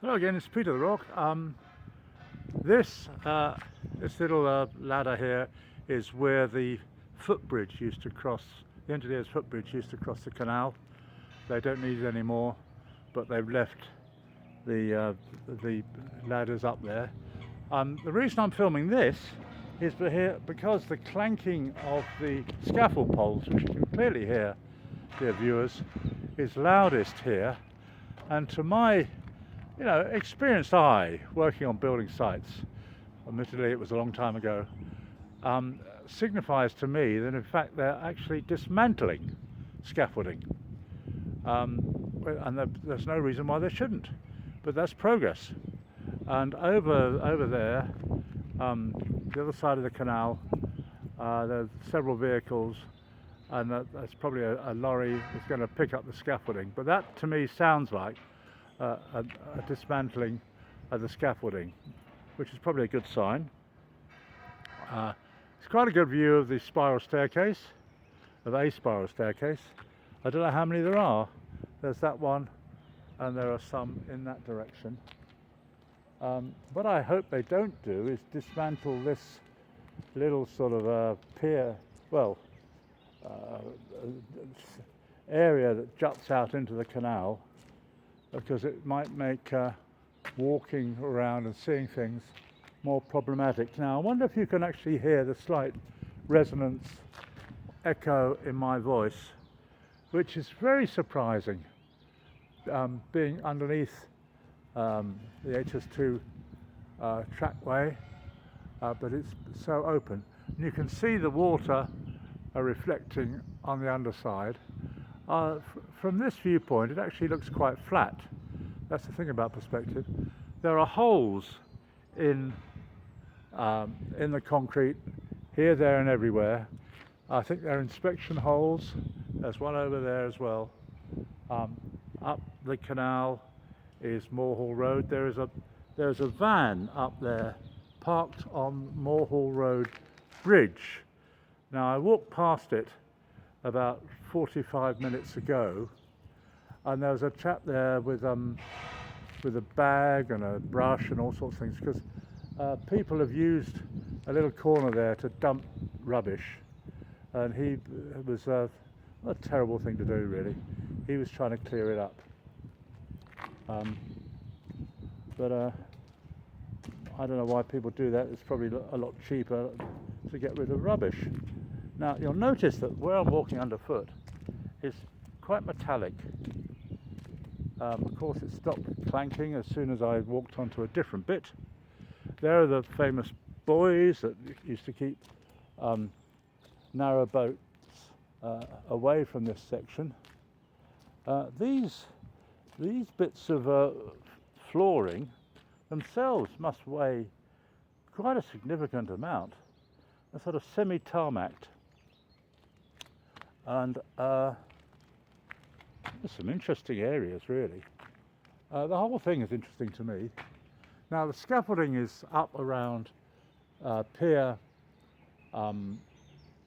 Hello again, it's Peter the Rock. This little ladder here is where the footbridge used to cross, the engineer's footbridge used to cross the canal. They don't need it anymore, but they've left the ladders up there. The reason I'm filming this is because the clanking of the scaffold poles, which you can clearly hear, dear viewers, is loudest here. And to my experienced eye, working on building sites, admittedly it was a long time ago, signifies to me that in fact they're actually dismantling scaffolding. And there's no reason why they shouldn't, but that's progress. And over there, the other side of the canal, there's several vehicles, and that's probably a lorry that's going to pick up the scaffolding. But that to me sounds like a dismantling of the scaffolding, which is probably a good sign. It's quite a good view of the spiral staircase, of a spiral staircase. I don't know how many there are. There's that one, and there are some in that direction. What I hope they don't do is dismantle this little sort of pier, area that juts out into the canal, because it might make walking around and seeing things more problematic. Now I wonder if you can actually hear the slight resonance echo in my voice, which is very surprising, being underneath the HS2 trackway, but it's so open. And you can see the water reflecting on the underside. From this viewpoint, it actually looks quite flat. That's the thing about perspective. There are holes in the concrete here, there, and everywhere. I think they're inspection holes. There's one over there as well. Up the canal is Moorhall Road. There's a van up there parked on Moorhall Road Bridge. Now I walked past it about 45 minutes ago, and there was a chap there with a bag and a brush and all sorts of things, because people have used a little corner there to dump rubbish, and it was a terrible thing to do, really. He was trying to clear it up, but I don't know why people do that. It's probably a lot cheaper to get rid of rubbish. Now you'll notice that where I'm walking underfoot is quite metallic. Of course it stopped clanking as soon as I walked onto a different bit. There are the famous buoys that used to keep narrow boats away from this section. These bits of flooring themselves must weigh quite a significant amount. They're sort of semi-tarmacked. And there's some interesting areas, really. The whole thing is interesting to me. Now the scaffolding is up around pier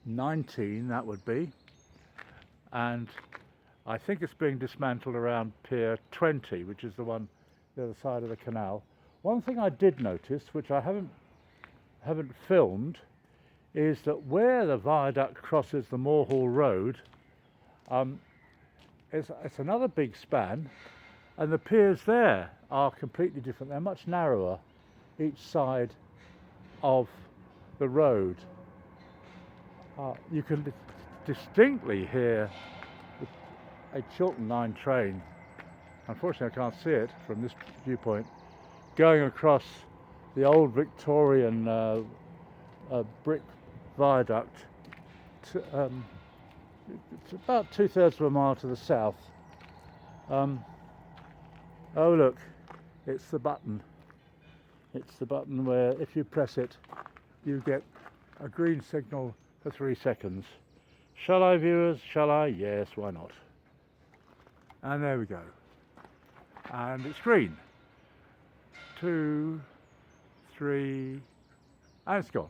19, that would be, and I think it's being dismantled around pier 20, which is the one the other side of the canal. One thing I did notice, which I haven't filmed, is that where the viaduct crosses the Moorhall Road, it's another big span, and the piers there are completely different. They're much narrower each side of the road. You can distinctly hear a Chiltern Line train, unfortunately I can't see it from this viewpoint, going across the old Victorian brick viaduct to it's about 2/3 of a mile to the south. Oh look, it's the button. It's the button where if you press it you get a green signal for 3 seconds. Shall I, viewers? Shall I? Yes, why not? And there we go. And it's green. 2, 3, and it's gone.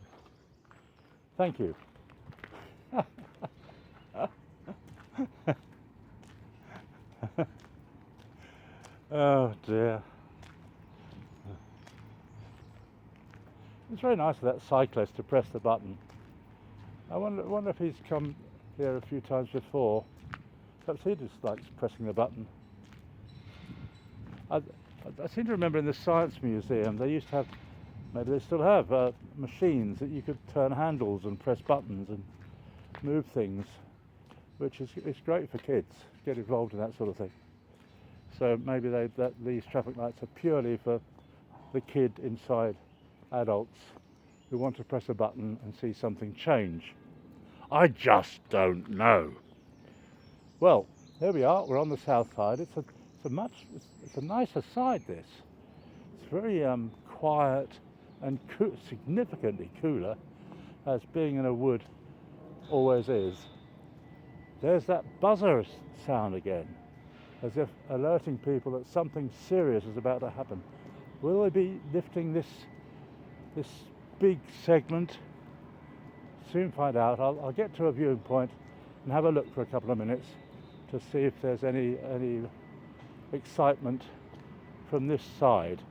Thank you. Oh dear. It's very nice of that cyclist to press the button. I wonder if he's come here a few times before. Perhaps he just likes pressing the button. I seem to remember in the Science Museum they used to have, maybe they still have, machines that you could turn handles and press buttons and move things, which is great for kids, get involved in that sort of thing. So maybe these traffic lights are purely for the kid inside adults who want to press a button and see something change. I just don't know. Well, here we are. We're on the south side. It's a nicer side. This. It's very quiet and significantly cooler, as being in a wood always is. There's that buzzer sound again, as if alerting people that something serious is about to happen. Will they be lifting this big segment? Soon find out. I'll get to a viewing point and have a look for a couple of minutes to see if there's any excitement from this side.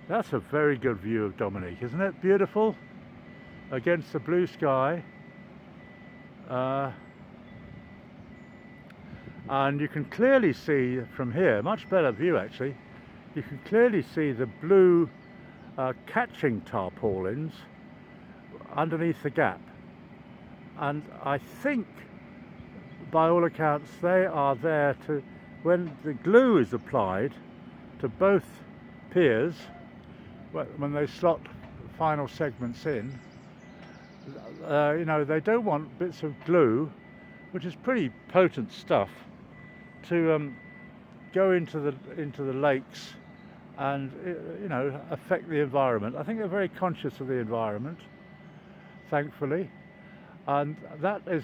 That's a very good view of Dominique, isn't it? Beautiful against the blue sky. And you can clearly see from here, much better view actually, you can clearly see the blue catching tarpaulins underneath the gap. And I think, by all accounts, they are there to, when the glue is applied to both piers, when they slot final segments in, you know, they don't want bits of glue, which is pretty potent stuff, to go into the lakes and, you know, affect the environment. I think they're very conscious of the environment, thankfully, and that is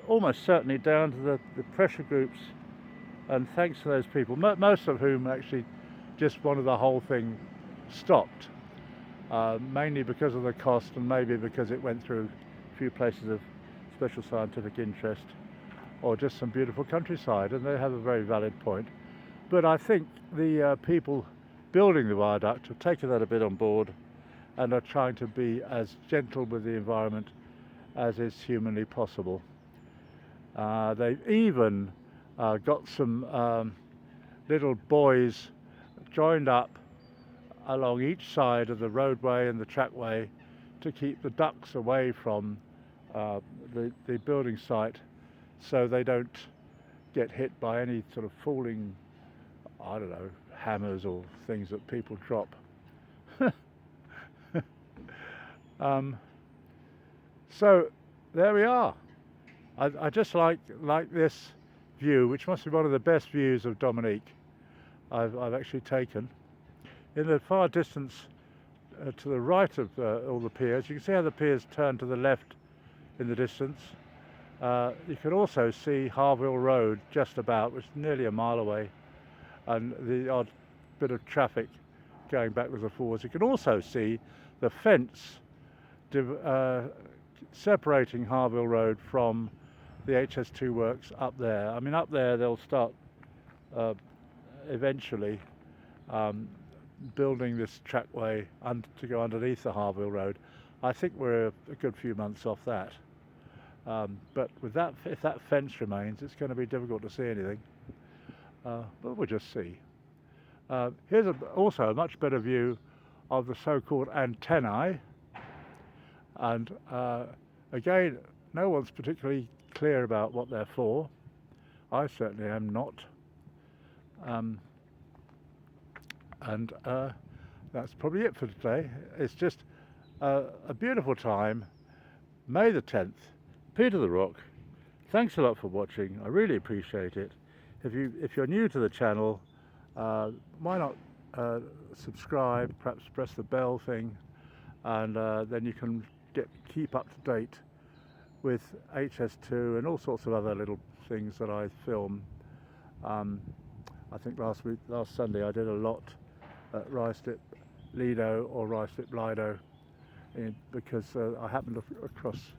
almost certainly down to the pressure groups, and thanks to those people, most of whom actually just wanted the whole thing stopped, mainly because of the cost and maybe because it went through a few places of special scientific interest or just some beautiful countryside, and they have a very valid point. But I think the people building the viaduct have taken that a bit on board and are trying to be as gentle with the environment as is humanly possible. They've even got some little buoys joined up along each side of the roadway and the trackway to keep the ducks away from the building site, so they don't get hit by any sort of falling, I don't know, hammers or things that people drop. So there we are. I just like this view, which must be one of the best views of Dominique I've actually taken. In the far distance to the right of all the piers, you can see how the piers turn to the left in the distance. You can also see Harville Road just about, which is nearly a mile away, and the odd bit of traffic going backwards and forwards. You can also see the fence separating Harville Road from the HS2 works up there. I mean, up there they'll start eventually building this trackway to go underneath the Harville Road. I think we're a good few months off that. But with that, if that fence remains, it's going to be difficult to see anything. But we'll just see. Here's also a much better view of the so-called antennae. And again, no one's particularly clear about what they're for. I certainly am not. And that's probably it for today. It's just a beautiful time. May the 10th, Peter the Rock. Thanks a lot for watching. I really appreciate it. If you're new to the channel, why not subscribe, perhaps press the bell thing, and then you can keep up to date with HS2 and all sorts of other little things that I film. I think last Sunday I did a lot at Ruislip Lido or Ruislip Lido, because I happened across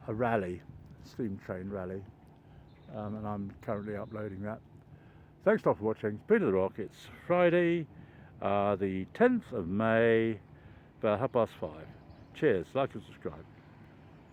a rally, steam train rally, and I'm currently uploading that. Thanks a lot for watching. Peter the Rock. It's Friday, the 10th of May, about 5:30. Cheers. Like and subscribe.